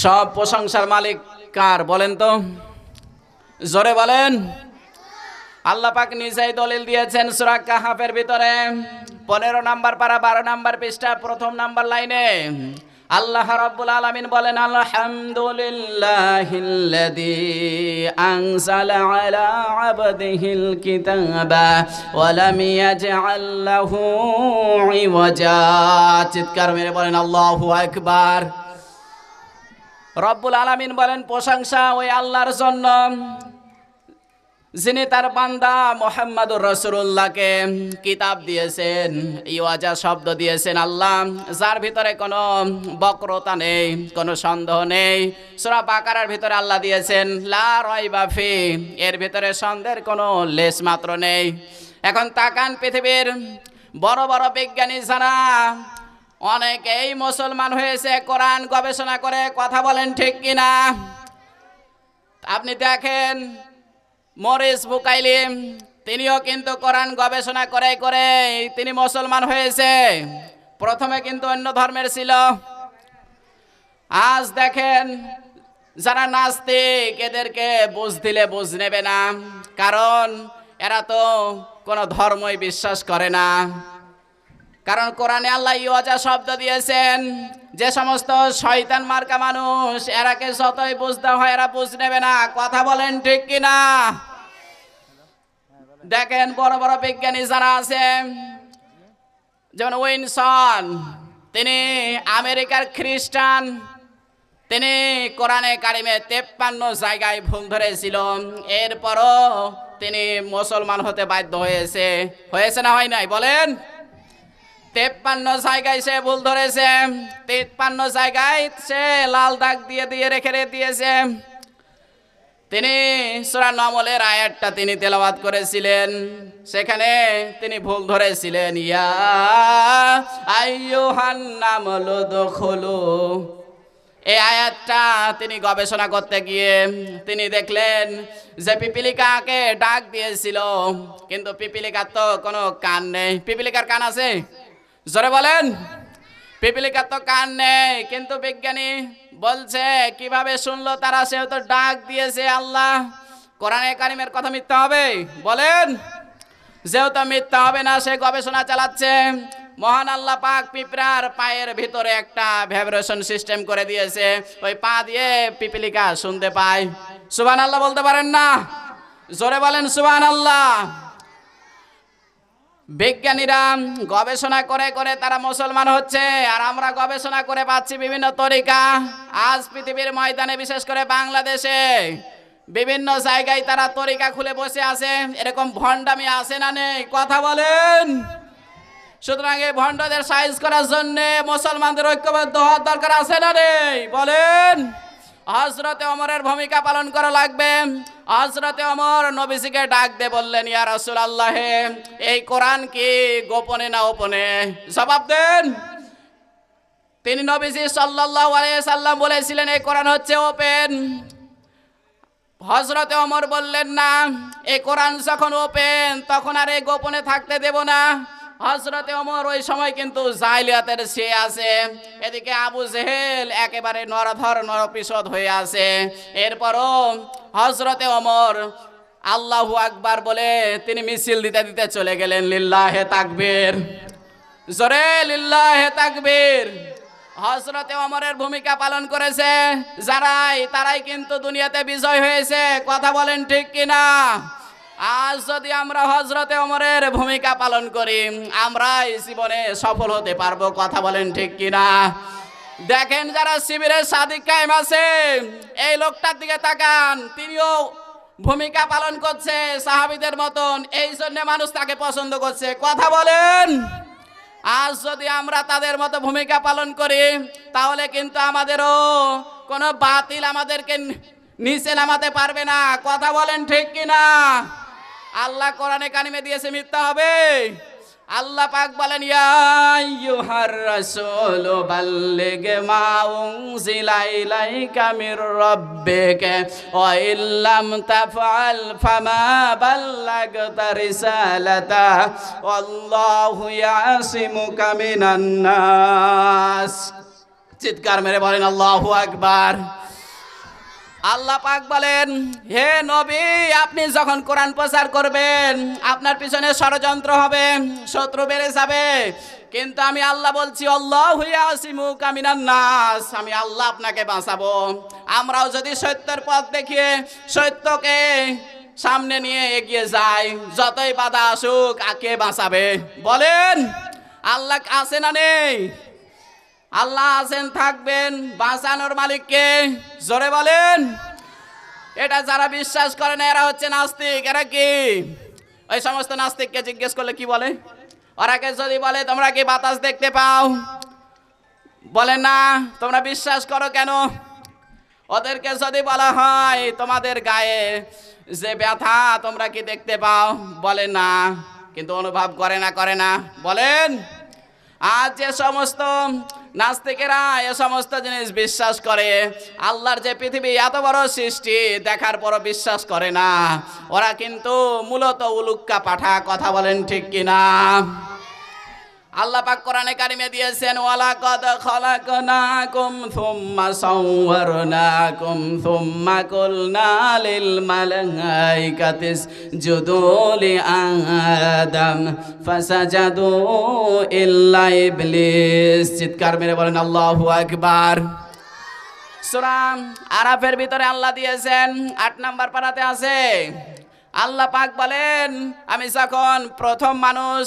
সব প্রশংসার মালিক কার বলেন তো, জোরে বলেন। আল্লাহ পাক নিজেই দলিল দিয়েছেন সূরা কাহাফের ভিতরে 15 নাম্বার পারা 12 নাম্বার পৃষ্ঠা প্রথম নাম্বার লাইনে আল্লাহ রাব্বুল আলামিন বলেন, আলহামদুলিল্লাহিল্লাযী আনজালা আলা আবদিহিল কিতাবা ওয়া লাম ইয়াজআল লাহু ইওয়াজা। চিৎকার মেরে বলেন আল্লাহু আকবার। রব্বুল আলামিন বলেন, প্রশংসা ওই আল্লাহর জন্য যিনি তার বান্দা মুহাম্মদুর রাসূলুল্লাহকে কিতাব দিয়েছেন, ইওয়াজা শব্দ দিয়েছেন আল্লাহ, যার ভিতরে কোনো বক্রতা নেই, কোনো সন্দেহ নেই। সূরা বাকারার ভিতরে আল্লাহ দিয়েছেন লা রাইবা ফি, এর ভিতরে সন্দেহের কোনো লেশ মাত্র নেই। এখন তাকান, পৃথিবীর বড় বড় বিজ্ঞানী যারা অনেকেই মুসলমান হয়েছে কোরআন গবেষণা করে, কথা বলেন ঠিক কিনা? আপনি দেখেন মরিস বুকাইলি, তিনিও কিন্তু কোরআন গবেষণা করে করে তিনি মুসলমান হয়েছে। প্রথমে কিন্তু অন্য ধর্মের ছিল। আজ দেখেন যারা নাস্তিক, এদেরকে বুঝ দিলে বুঝ নেবে না, কারণ এরা তো কোনো ধর্মই বিশ্বাস করে না। কারণ কোরআনে আল্লাহ ইওয়াজা শব্দ দিয়েছেন, যে সমস্ত শয়তান মার্কা মানুষ, এরাকে যতই বুঝতে হয় এরা বুঝ নেবে না, কথা বলেন ঠিক কিনা? দেখেন বড় বড় বিজ্ঞানী যারা আছে, যেমন উইনসন, তিনি আমেরিকার খ্রিস্টান, তিনি কোরআনে কারিমে 53 জায়গায় ভুল ধরেছিল, এরপরও তিনি মুসলমান হতে বাধ্য হয়েছে। হয়েছে না হয় নাই বলেন? 53 জায়গায় সে ভুল ধরেছে, 53 জায়গায় সে লাল দাগ দিয়ে দিয়ে রেখে দিয়েছে। তিনি সূরা নমলের আয়াতটা তিনি তেলাওয়াত করেছিলেন, সেখানে তিনি ভুল ধরেছিলেন, ইয়া আইয়ুহান নামলু দুখুলু। এই আয়াতটা তিনি গবেষণা করতে গিয়ে তিনি দেখলেন যে পিপিলিকাকে ডাক দিয়েছিল, কিন্তু পিপিলিকার তো কোনো কান নেই। পিপিলিকার কান আছে? জোরে বলেন। পিপিলিকার তো কান নেই, কিন্তু বিজ্ঞানী বলছে কিভাবে শুনলো তারা? সেহেতু ডাক দিয়েছে আল্লাহ। কোরআনে কারিমের কথা মিথ্যা হবে বলেন? যেহেতু মিথ্যা হবে না, সে গবেষণা চালাচ্ছে। মহান আল্লাহ পাক পিঁপড়ার পায়ের ভিতরে একটা ভাইব্রেশন সিস্টেম করে দিয়েছে, ওই পা দিয়ে পিপিলিকা শুনতে পায়। সুবহানাল্লাহ বলতে পারেন না? জোরে বলেন সুবহানাল্লাহ। বিজ্ঞানীরা গবেষণা করে করে তারা মুসলমান হচ্ছে, আর আমরা গবেষণা করে পাচ্ছি বিভিন্ন তরিকা। আজ পৃথিবীর ময়দানে, বিশেষ করে বাংলাদেশে বিভিন্ন জায়গায় তারা তরিকা খুলে বসে আছে। এরকম ভণ্ডামি আছে না নেই? কথা বলেন। সুতরাং এই ভণ্ডদের সাইজ করার জন্য মুসলমানদের ঐক্যবদ্ধ হওয়ার দরকার আছে না নেই বলেন? হযরতে ওমরের ভূমিকা পালন করা লাগবে। হযরতে ওমর নবীজিকে ডাক দিয়ে বললেন, ইয়া রাসূলুল্লাহ, এই কোরআন কি গোপনে না ওপেনে? জবাব দেন। তিনি নবীজি সাল্লাল্লাহু আলাইহি সাল্লাম বলেছিলেন এই কোরআন হচ্ছে ওপেন। হযরতে ওমর বললেন, না, এই কোরআন যখন ওপেন তখন আর এই গোপনে থাকতে দেব না। হযরতে ওমর ওই সময় কিন্তু জাহিলিয়াতের সে আছে, এদিকে আবু জেহেল একেবারে নরধর নরপিসদ হয়ে আছে। এরপরও হযরতে ওমর আল্লাহু আকবার বলে তিনি মিছিল দিতে দিতে চলে গেলেন। লিল্লাহে তাকবীর, জোরে লিল্লাহে তাকবীর। হযরতে ওমরের ভূমিকা পালন করেছে তারাই কিন্তু দুনিয়াতে বিজয় হয়েছে, কথা বলেন ঠিক কিনা? আজ যদি আমরা হযরতে ওমরের ভূমিকা পালন করি, আমরাই জীবনে সফল হতে পারবো, কথা বলেন ঠিক কিনা? দেখেন যারা শিবিরের সাদিক কায়েম আছে, এই লোকটার দিকে তাকান, তিনিও ভূমিকা পালন করছে সাহাবীদের মতন, এই জন্য মানুষ তাকে পছন্দ করছে, কথা বলেন। আজ যদি আমরা তাদের মতো ভূমিকা পালন করি, তাহলে কিন্তু আমাদেরও কোনো বাতিল আমাদেরকে নিচে নামাতে পারবে না, কথা বলেন ঠিক কিনা? আল্লাহ কোরআনে কারিমে দিয়েছে, মিথ্যা হবে? আল্লাহ পাক বলেন, ইয়া আইয়ুহার রাসূলু বাল্লিগ মা উনজিলা ইলাইকা মির রাব্বিকা ওয়া ইল্লাম তাফআল ফামা বাল্লাগতা রিসালাতা ওয়াল্লাহু ইয়াসিমুকা মিনান নাস। চিৎকার মেরে বলেন আল্লাহু আকবার। আল্লাহ পাক বলেন, হে নবী, আপনি যখন কোরআন প্রচার করবেন আপনার পিছনে ষড়যন্ত্র হবে, শত্রু বেড়ে যাবে, কিন্তু আমি আল্লাহ বলছি আল্লাহু ইয়াসিমুকা মিনান নাস, আমি আল্লাহ আপনাকে বাঁচাবো। আমরাও যদি সত্যের পথ দেখিয়ে সত্যকে সামনে নিয়ে এগিয়ে যাই, যতই বাধা আসুক কে বাঁচাবে বলেন? আল্লাহ আছে না নেই? আল্লাহ আছেন, থাকবেন। বাঁচানোর মালিককে জোরে বলেন। এটা যারা বিশ্বাস করে না এরা হচ্ছে নাস্তিক। এরা কি? ওই সমস্ত নাস্তিককে জিজ্ঞেস করলে কি বলে? ওরাকে যদি বলে তোমরা কি বাতাস দেখতে পাও, বলে না। তোমরা বিশ্বাস করো কেন? ওদেরকে যদি বলা হয় তোমাদের গায়ে যে ব্যথা তোমরা কি দেখতে পাও, বলে না। কিন্তু অনুভব করে না বলেন? আজ যে সমস্ত নাস্তিকেরা এ সমস্ত জিনিস বিশ্বাস করে, আল্লাহর যে পৃথিবী এত বড় সৃষ্টি দেখার পরও বিশ্বাস করে না, ওরা কিন্তু মূলত উলুক্কা পাঠা। কথা বলেন ঠিক কিনা? আল্লাহ পাক কোরআনে কারিমে দিয়েছেন, ওয়ালাকাদ খালাকনাকুম সুম্মা সাওয়ারনাকুম সুম্মা কুলনা লিল মালাইকাতি ইসজুদু লি আদম ফাসাজাদু ইল্লা ইবলিস। চিৎকার মেরে বলেন আল্লাহু আকবার। সূরা আরাফের ভিতরে আল্লাহ দিয়েছেন 8 নম্বর পারাতে আছে। আল্লাহ পাক বলেন, আমি যখন প্রথম মানুষ